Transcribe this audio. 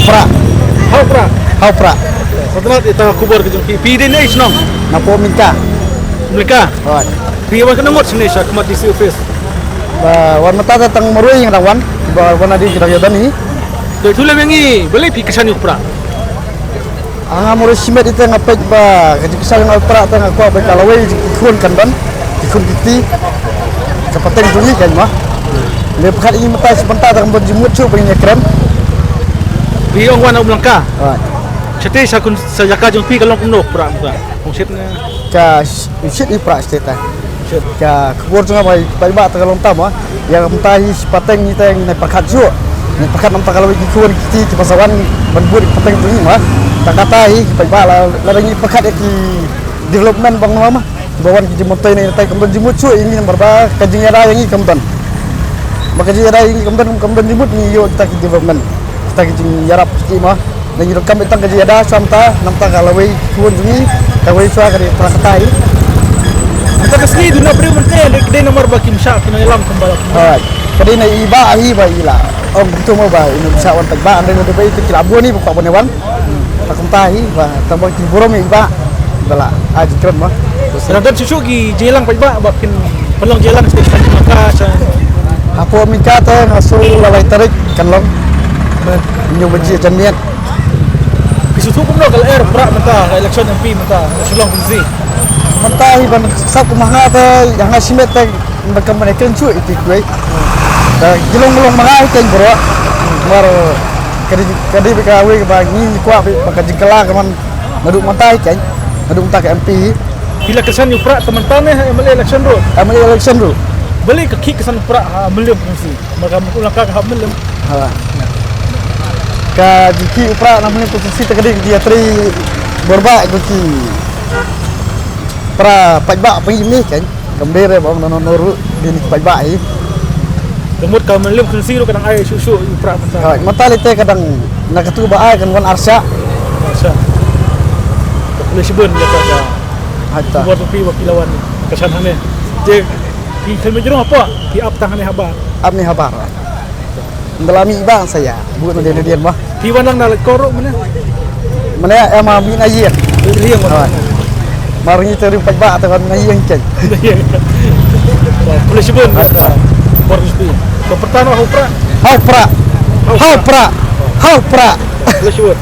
pra. Haupra. Haupra. Setelah kita kubur ke jengki. Pidin ni isnong. Napo minta. Mereka. Wan. Piwan kena ngot sini syak mati surface. Wan mata datang merui yang rawan. Wan adi kita yadan ni. Doi tulen mengi. Boleh pi kesan upra. Anga murus simet itu ngapet ba. Kaji kesal ngapra ta ngakwa ba kalawai ikun kan ban. Ikun kiti. Kapateng tungi kan mah. Le pekat ini mata sebentar tak berjemut cu punya keren. Piong wana umlangka. Wan. Sete sakun sajaka jeng pi kalong kumnok pra muka. Konsepnya Ka shit ipra steta. Ka kubur tunga bai ba ta kalong tama yang mentahi sepateng ni teng na pakat cu. Ni pakat nampak kalau ikun kiti ke pasawan banbur pateng tungi mah. Tak katahi bai ba la rangi pakat ki development bang mama. Bawan ki jemotai ni tai kembon jemut cu ini nomor ba kajing ada yang ni kembon. Maka jadi ada ini kembon jemut ni yo kita ki development. Kita ki yarap ki mah. Nang rekam itang kaji ada samta nampak kalau ikun tungi kawai suah kari prakatai. kita kesini dunia beri menteri kedai nomor baki msyak kena ilam kembali. Hai. Kadi na iba ahi ba ila. Om betul mo ba inu bisa wan tagba ande no debay itu kilabo ni buka bonewan. Takum tahi ba tambah ki burom iba. Bala aji keren mah. Sedangkan susu ki jelang pa bakin pelong jelang sekitar maka Apo mika ta ngasul lalai tarik kanlong. Nyu baji jamiat. Kisusu pun kalau air pra menta election MP menta sulong kunzi. Mentahi ban sab kumanga ta yang asimet ta mereka menekan cu itu kuai. Da gilong-gilong mangai kan bro. Mar kadi bikawe ba ni kuat ba jengkala kaman maduk mantai kan. Maduk tak MP. Bila kesan upra teman-teman MLA election road. MLA election tu. Beli ke kik kesan upra melim kunzi. Maka ulang kak melim. Ha. Ka jiki upra namanya posisi terkedi dia tri berba jiki. Pra pajba pengimi kan. Gembira bang nonoru di pajba ai. Gemut kau melim kunzi ru kadang air susu upra menta. Ha, mata lite kadang nakatu ba ai kan wan arsya. Masa. Boleh sebun ya kata. Hatta. Buat pi wakilawan kesan hane. Je pi kelmejero apa? Pi up tangan haba. Abni habar. Ngalami bang saya. Buat dia dia mah. Pi wanang na korok mana? Mana ama min ayer. Liang mana? Maringi teri pajba atau kan ayer kan. Boleh sebun. Borus pi. Pertama upra. Haupra. Haupra. Haupra. Boleh sebun.